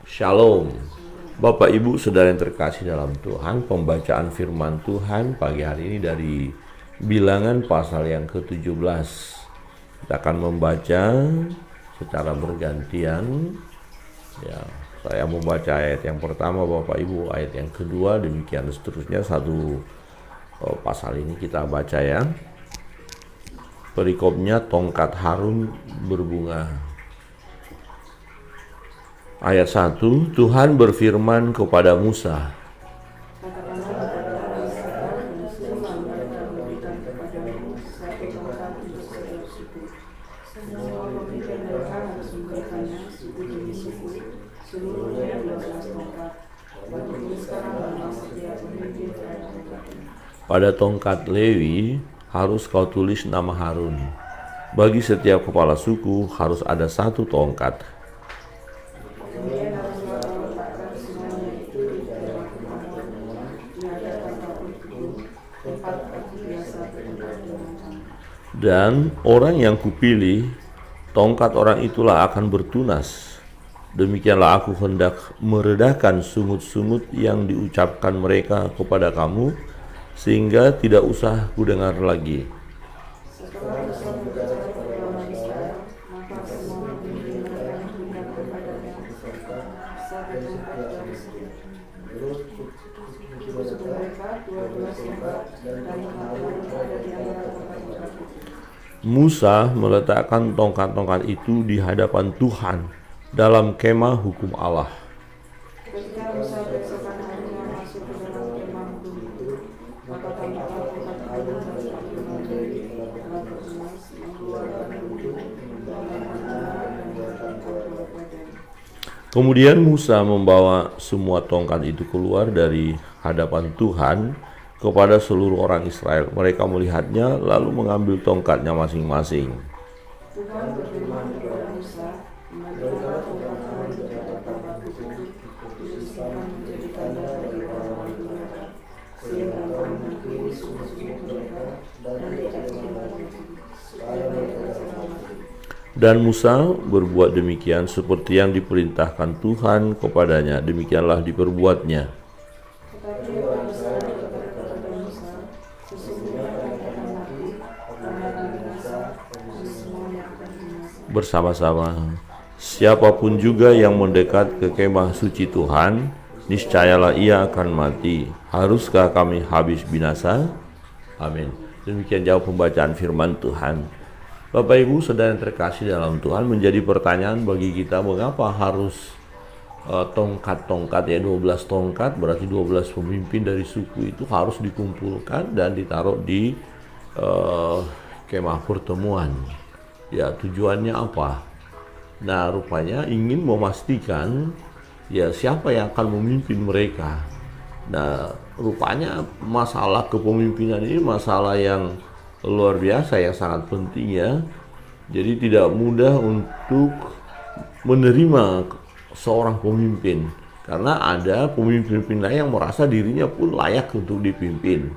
Shalom. Bapak Ibu Saudara yang terkasih dalam Tuhan, pembacaan firman Tuhan pagi hari ini dari Bilangan pasal yang ke-17. Kita akan membaca secara bergantian. Ya, saya membaca ayat yang pertama, Bapak Ibu ayat yang kedua, demikian seterusnya. Satu pasal ini kita baca ya. Perikopnya tongkat Harun berbunga. Ayat 1, Tuhan berfirman kepada Musa. Pada tongkat Lewi harus kau tulis nama Harun. Bagi setiap kepala suku harus ada satu tongkat. Dan orang yang kupilih, tongkat orang itulah akan bertunas. Demikianlah aku hendak meredakan sungut-sungut yang diucapkan mereka kepada kamu, sehingga tidak usah kudengar lagi. Musa meletakkan tongkat-tongkat itu di hadapan Tuhan dalam kemah hukum Allah. Kemudian Musa membawa semua tongkat itu keluar dari hadapan Tuhan kepada seluruh orang Israel. Mereka melihatnya lalu mengambil tongkatnya masing-masing. Tuhan berfirman kepada Musa, "Ambillah tongkat Harun di atas tempat itu, tuliskan menjadi tanda bagi orang-orang mereka, sehingga engkau mengakhiri sungut-sungut mereka dan dikatakan lagi, supaya mereka selamat." Dan Musa berbuat demikian seperti yang diperintahkan Tuhan kepadanya, demikianlah diperbuatnya. Bersama-sama, siapapun juga yang mendekat ke kemah suci Tuhan, niscayalah ia akan mati. Haruskah kami habis binasa? Amin. Demikian jauh pembacaan firman Tuhan. Bapak Ibu Saudara yang terkasih dalam Tuhan, menjadi pertanyaan bagi kita, mengapa harus tongkat-tongkat ya, 12 tongkat, berarti 12 pemimpin dari suku itu harus dikumpulkan dan ditaruh di kemah pertemuan. Ya, tujuannya apa? Nah, rupanya ingin memastikan ya siapa yang akan memimpin mereka. Nah, rupanya masalah kepemimpinan ini masalah yang luar biasa, yang sangat penting ya. Jadi tidak mudah untuk menerima seorang pemimpin, karena ada pemimpin lain yang merasa dirinya pun layak untuk dipimpin,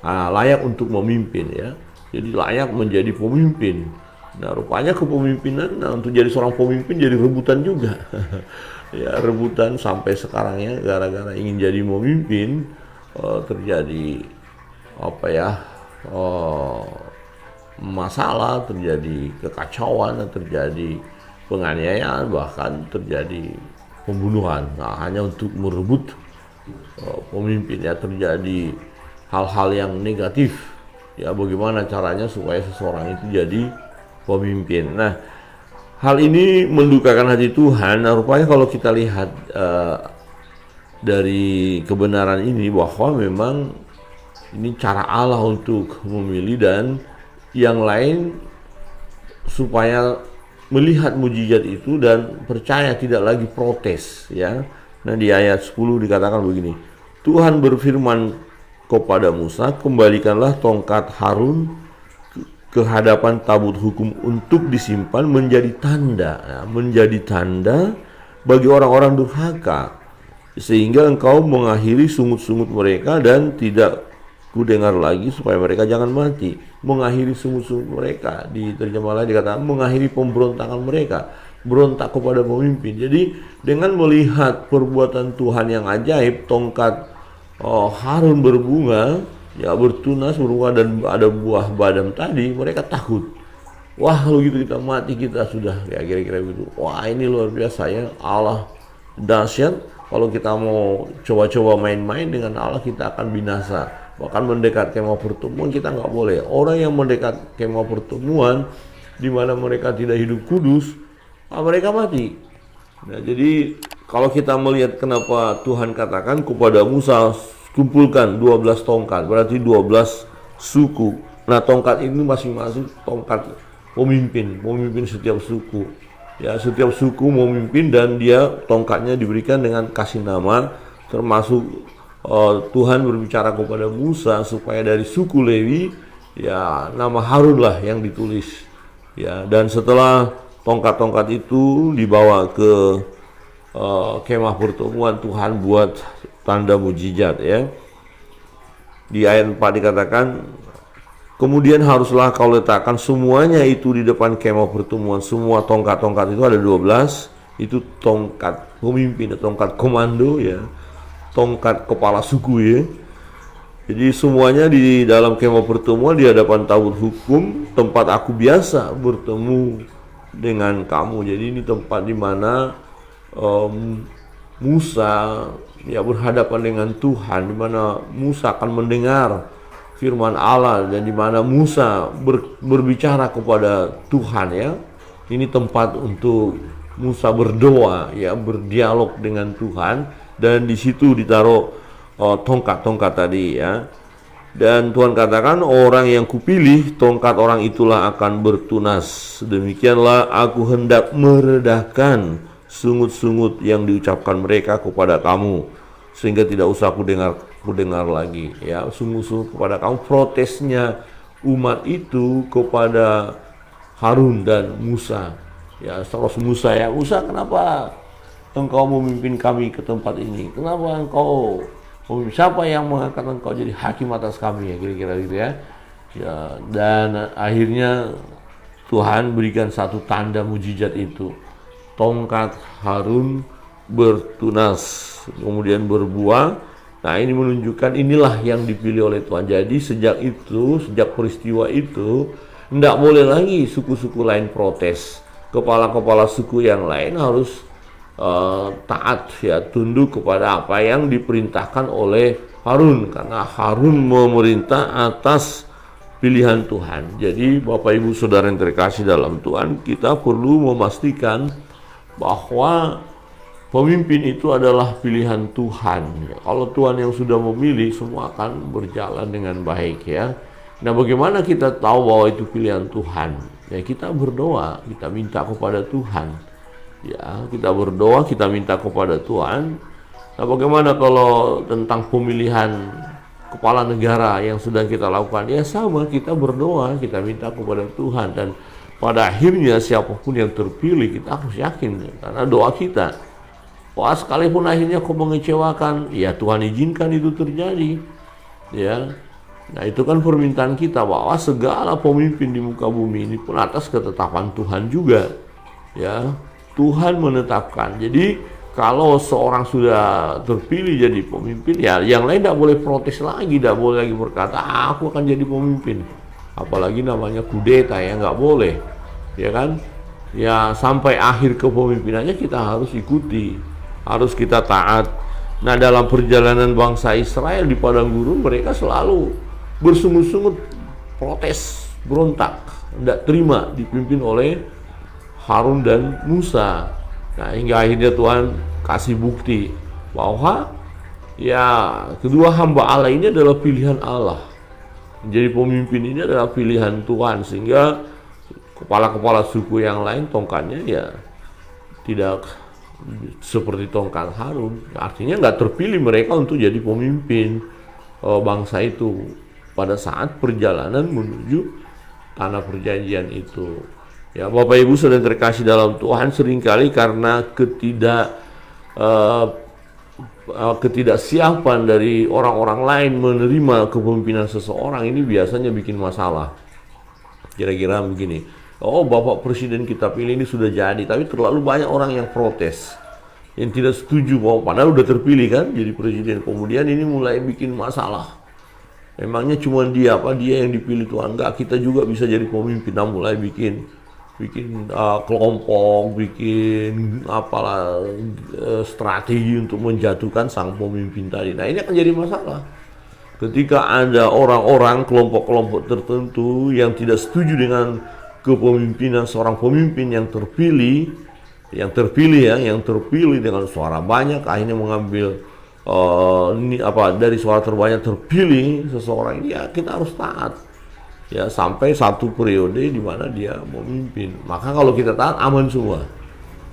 layak untuk memimpin ya. Jadi layak menjadi pemimpin. Nah, rupanya kepemimpinan, untuk jadi seorang pemimpin jadi rebutan juga. Ya, rebutan sampai sekarang ya, gara-gara ingin jadi pemimpin terjadi masalah, terjadi kekacauan, terjadi penganiayaan, bahkan terjadi pembunuhan. Nah, hanya untuk merebut pemimpin ya, terjadi hal-hal yang negatif. Ya, bagaimana caranya supaya seseorang itu jadi pemimpin. Nah, hal ini mendukakan hati Tuhan. Nah, rupanya kalau kita lihat dari kebenaran ini, bahwa memang ini cara Allah untuk memilih, dan yang lain supaya melihat mujizat itu dan percaya, tidak lagi protes ya. Nah, di ayat 10 dikatakan begini, Tuhan berfirman kepada Musa, kembalikanlah tongkat Harun ke hadapan tabut hukum untuk disimpan menjadi tanda, menjadi tanda bagi orang-orang durhaka, sehingga engkau mengakhiri sungut-sungut mereka dan tidak kudengar lagi, supaya mereka jangan mati. Mengakhiri sungut-sungut mereka, di terjemah lain dikatakan mengakhiri pemberontakan mereka. berontak kepada pemimpin. Jadi dengan melihat perbuatan Tuhan yang ajaib, tongkat Harun berbunga, ya bertunas berbunga dan ada buah badam tadi, mereka takut. Wah, kalau gitu kita mati, kita sudah, ya kira-kira begitu. Wah, ini luar biasa ya, Allah dahsyat. Kalau kita mau coba-coba main-main dengan Allah, kita akan binasa. Bahkan mendekat kemah pertemuan kita nggak boleh. Orang yang mendekat kemah pertemuan di mana mereka tidak hidup kudus, mereka mati. Nah, jadi kalau kita melihat kenapa Tuhan katakan kepada Musa, kumpulkan 12 tongkat, berarti 12 suku. Nah, tongkat ini masing-masing tongkat pemimpin setiap suku. Ya, setiap suku memimpin dan dia tongkatnya diberikan dengan kasih nama, termasuk Tuhan berbicara kepada Musa supaya dari suku Lewi, ya nama Harun lah yang ditulis. Ya, dan setelah tongkat-tongkat itu dibawa ke kemah pertemuan, Tuhan buat tanda mujizat ya. Di ayat 4 dikatakan, kemudian haruslah kau letakkan semuanya itu di depan kemah pertemuan. Semua tongkat-tongkat itu ada 12, itu tongkat pemimpin, tongkat komando ya, tongkat kepala suku ya. Jadi semuanya di dalam kemah pertemuan di hadapan tabut hukum, tempat aku biasa bertemu dengan kamu. Jadi ini tempat di mana Musa ya berhadapan dengan Tuhan, di mana Musa akan mendengar firman Allah dan di mana Musa berbicara kepada Tuhan ya. Ini tempat untuk Musa berdoa ya, berdialog dengan Tuhan, dan di situ ditaruh tongkat-tongkat tadi ya. Dan Tuhan katakan, orang yang kupilih, tongkat orang itulah akan bertunas. Demikianlah aku hendak meredahkan sungut-sungut yang diucapkan mereka kepada kamu, sehingga tidak usah kudengar lagi ya. Sungut-sungut kepada kamu, protesnya umat itu kepada Harun dan Musa ya. Terus Musa ya, Musa, kenapa engkau memimpin kami ke tempat ini? Kenapa engkau, siapa yang mengangkat engkau jadi hakim atas kami ya, kira-kira gitu ya. Ya, dan akhirnya Tuhan berikan satu tanda mujizat itu. Tongkat Harun bertunas, kemudian berbuah. Nah, ini menunjukkan inilah yang dipilih oleh Tuhan. Jadi sejak itu, sejak peristiwa itu, tidak boleh lagi suku-suku lain protes. Kepala-kepala suku yang lain harus taat ya, tunduk kepada apa yang diperintahkan oleh Harun, karena Harun memerintah atas pilihan Tuhan. Jadi Bapak Ibu Saudara yang terkasih dalam Tuhan, kita perlu memastikan bahwa pemimpin itu adalah pilihan Tuhan. Kalau Tuhan yang sudah memilih, semua akan berjalan dengan baik ya. Nah, bagaimana kita tahu bahwa itu pilihan Tuhan? Ya, kita berdoa, kita minta kepada Tuhan. Ya, kita berdoa, kita minta kepada Tuhan. Nah, bagaimana kalau tentang pemilihan kepala negara yang sudah kita lakukan? Ya sama, kita berdoa, kita minta kepada Tuhan, dan pada akhirnya siapapun yang terpilih kita harus yakin karena doa kita. Wah, sekalipun akhirnya kau mengecewakan, ya Tuhan izinkan itu terjadi. Ya, nah itu kan permintaan kita bahwa segala pemimpin di muka bumi ini pun atas ketetapan Tuhan juga. Ya, Tuhan menetapkan. Jadi kalau seorang sudah terpilih jadi pemimpin, ya yang lain tidak boleh protes lagi, tidak boleh lagi berkata aku akan jadi pemimpin. Apalagi namanya kudeta ya, nggak boleh, ya kan? Ya sampai akhir kepemimpinannya kita harus ikuti, harus kita taat. Nah, dalam perjalanan bangsa Israel di padang gurun, mereka selalu bersungut-sungut, protes, berontak, tidak terima dipimpin oleh Harun dan Musa. Nah, hingga akhirnya Tuhan kasih bukti bahwa ya kedua hamba Allah ini adalah pilihan Allah. Menjadi pemimpin ini adalah pilihan Tuhan, sehingga kepala-kepala suku yang lain tongkatnya ya tidak seperti tongkat Harun. Artinya nggak terpilih mereka untuk jadi pemimpin bangsa itu pada saat perjalanan menuju tanah perjanjian itu. Ya, Bapak Ibu Saudara terkasih dalam Tuhan, seringkali karena ketidaksiapan dari orang-orang lain menerima kepemimpinan seseorang, ini biasanya bikin masalah. Kira-kira begini, oh Bapak Presiden kita pilih ini sudah jadi, tapi terlalu banyak orang yang protes, yang tidak setuju bahwa padahal udah terpilih kan jadi presiden. Kemudian ini mulai bikin masalah. Emangnya cuma dia yang dipilih Tuhan? Enggak, kita juga bisa jadi pemimpin. Nah, mulai bikin kelompok, bikin apalah strategi untuk menjatuhkan sang pemimpin tadi. Nah, ini akan jadi masalah. Ketika ada orang-orang, kelompok-kelompok tertentu yang tidak setuju dengan kepemimpinan seorang pemimpin yang terpilih dengan suara banyak, akhirnya mengambil dari suara terbanyak terpilih seseorang ini, ya kita harus taat. Ya, sampai satu periode di mana dia memimpin. Maka kalau kita taat, aman semua.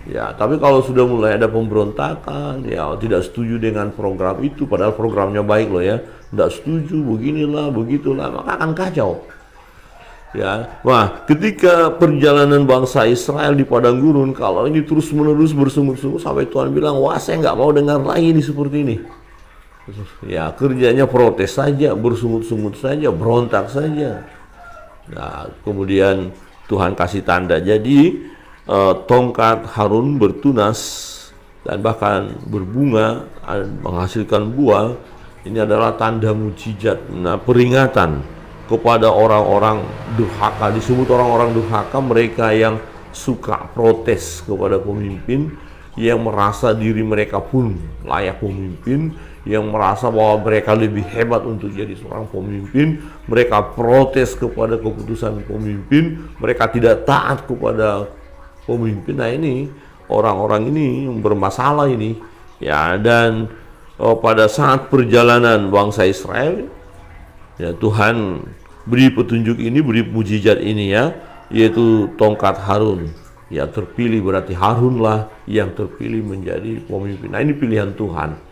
Ya, tapi kalau sudah mulai ada pemberontakan, ya tidak setuju dengan program itu, padahal programnya baik loh ya, tidak setuju, beginilah, begitulah, maka akan kacau. Ya, wah, ketika perjalanan bangsa Israel di padang gurun, kalau ini terus-menerus bersungut-sungut sampai Tuhan bilang, wah saya nggak mau dengar lagi ini seperti ini. Ya, kerjanya protes saja, bersungut-sungut saja, berontak saja. Nah, kemudian Tuhan kasih tanda, jadi tongkat Harun bertunas dan bahkan berbunga, menghasilkan buah. Ini adalah tanda mujizat, nah peringatan kepada orang-orang durhaka. Disebut orang-orang durhaka mereka yang suka protes kepada pemimpin, yang merasa diri mereka pun layak pemimpin, yang merasa bahwa mereka lebih hebat untuk jadi seorang pemimpin. Mereka protes kepada keputusan pemimpin, mereka tidak taat kepada pemimpin. Nah, ini orang-orang ini bermasalah ini ya. Dan pada saat perjalanan bangsa Israel, ya Tuhan beri petunjuk ini, beri mujizat ini ya, yaitu tongkat Harun. Ya, terpilih berarti Harunlah yang terpilih menjadi pemimpin. Nah, ini pilihan Tuhan.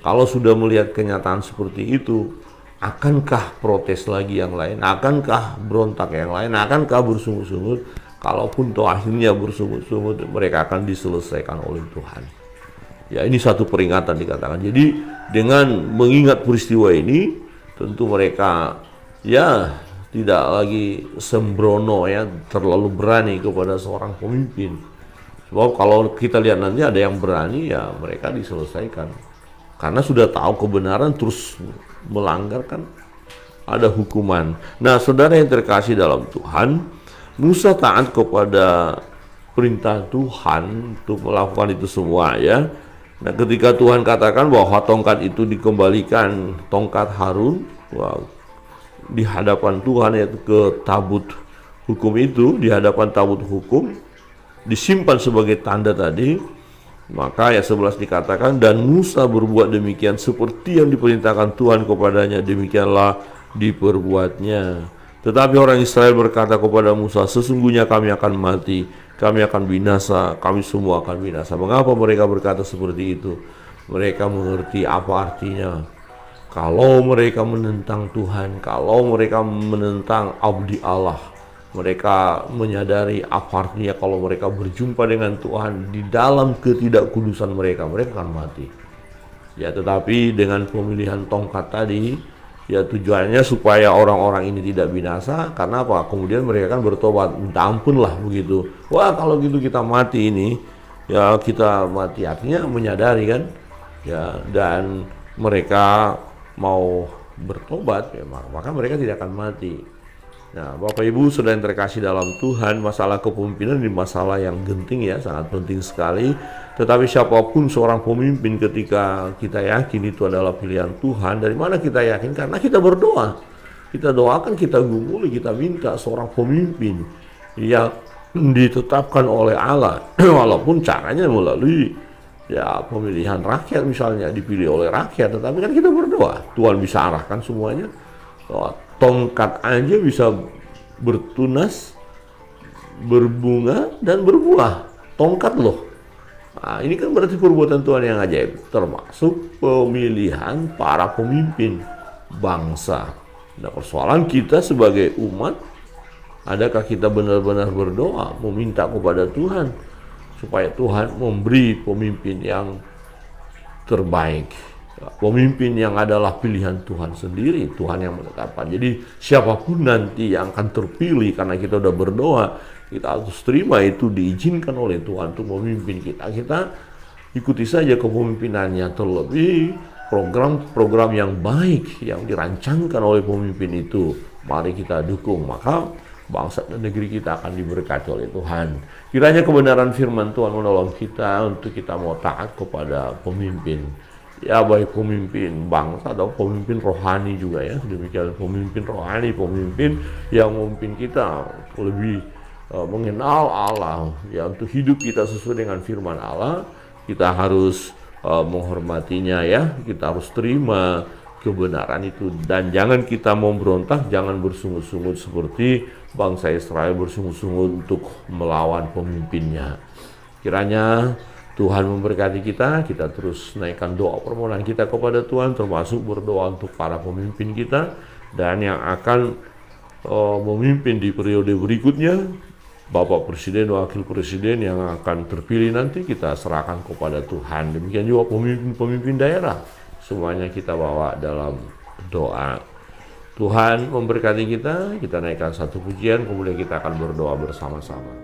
Kalau sudah melihat kenyataan seperti itu, akankah protes lagi yang lain? Akankah berontak yang lain? Akankah bersungut-sungut? Kalaupun toh akhirnya bersungut-sungut, mereka akan diselesaikan oleh Tuhan. Ya, ini satu peringatan dikatakan. Jadi dengan mengingat peristiwa ini, tentu mereka ya tidak lagi sembrono ya, terlalu berani kepada seorang pemimpin. Sebab kalau kita lihat nanti ada yang berani, ya mereka diselesaikan. Karena sudah tahu kebenaran terus melanggar, kan ada hukuman. Nah, saudara yang terkasih dalam Tuhan, Musa taat kepada perintah Tuhan untuk melakukan itu semua ya. Nah, ketika Tuhan katakan bahwa tongkat itu dikembalikan, tongkat Harun di hadapan Tuhan, yaitu ke tabut hukum itu, di hadapan tabut hukum disimpan sebagai tanda tadi, maka ayat 11 dikatakan, dan Musa berbuat demikian seperti yang diperintahkan Tuhan kepadanya, demikianlah diperbuatnya. Tetapi orang Israel berkata kepada Musa, sesungguhnya kami akan mati, kami akan binasa, kami semua akan binasa. Mengapa mereka berkata seperti itu? Mereka mengerti apa artinya. Kalau mereka menentang Tuhan, kalau mereka menentang abdi Allah, mereka menyadari apa artinya kalau mereka berjumpa dengan Tuhan di dalam ketidakkudusan mereka, mereka akan mati. Ya, tetapi dengan pemilihan tongkat tadi, ya tujuannya supaya orang-orang ini tidak binasa. Karena apa? Kemudian mereka kan bertobat, minta ampun lah begitu. Wah, kalau gitu kita mati ini, ya kita mati, artinya menyadari kan, ya, dan mereka mau bertobat, ya, maka mereka tidak akan mati. Nah, Bapak Ibu saudara yang terkasih dalam Tuhan, masalah kepemimpinan ini masalah yang genting ya, sangat penting sekali. Tetapi siapapun seorang pemimpin, ketika kita yakin itu adalah pilihan Tuhan. Dari mana kita yakin? Karena kita berdoa. Kita doakan, kita gumuli, kita minta seorang pemimpin yang ditetapkan oleh Allah. Walaupun caranya melalui ya pemilihan rakyat, misalnya dipilih oleh rakyat, tetapi kan kita berdoa, Tuhan bisa arahkan semuanya. Tongkat aja bisa bertunas, berbunga, dan berbuah. Tongkat loh. Nah, ini kan berarti perbuatan Tuhan yang ajaib, termasuk pemilihan para pemimpin bangsa. Nah, persoalan kita sebagai umat, adakah kita benar-benar berdoa, meminta kepada Tuhan supaya Tuhan memberi pemimpin yang terbaik, pemimpin yang adalah pilihan Tuhan sendiri, Tuhan yang menetapkan. Jadi siapapun nanti yang akan terpilih karena kita udah berdoa, kita harus terima itu diizinkan oleh Tuhan untuk memimpin kita. Kita ikuti saja kepemimpinannya, terlebih program-program yang baik yang dirancangkan oleh pemimpin itu. Mari kita dukung, maka bangsa dan negeri kita akan diberkati oleh Tuhan. Kiranya kebenaran firman Tuhan menolong kita untuk kita mau taat kepada pemimpin. Ya, baik pemimpin bangsa atau pemimpin rohani juga ya. Demikian pemimpin rohani, pemimpin yang memimpin kita lebih mengenal Allah. Ya, untuk hidup kita sesuai dengan firman Allah, kita harus menghormatinya ya. Kita harus terima kebenaran itu, dan jangan kita memberontak, jangan bersungut-sungut seperti bangsa Israel bersungut-sungut untuk melawan pemimpinnya. Kiranya Tuhan memberkati kita terus naikkan doa permohonan kita kepada Tuhan, termasuk berdoa untuk para pemimpin kita dan yang akan memimpin di periode berikutnya, Bapak Presiden, Wakil Presiden yang akan terpilih nanti kita serahkan kepada Tuhan. Demikian juga pemimpin-pemimpin daerah, semuanya kita bawa dalam doa. Tuhan memberkati kita naikkan satu pujian, kemudian kita akan berdoa bersama-sama.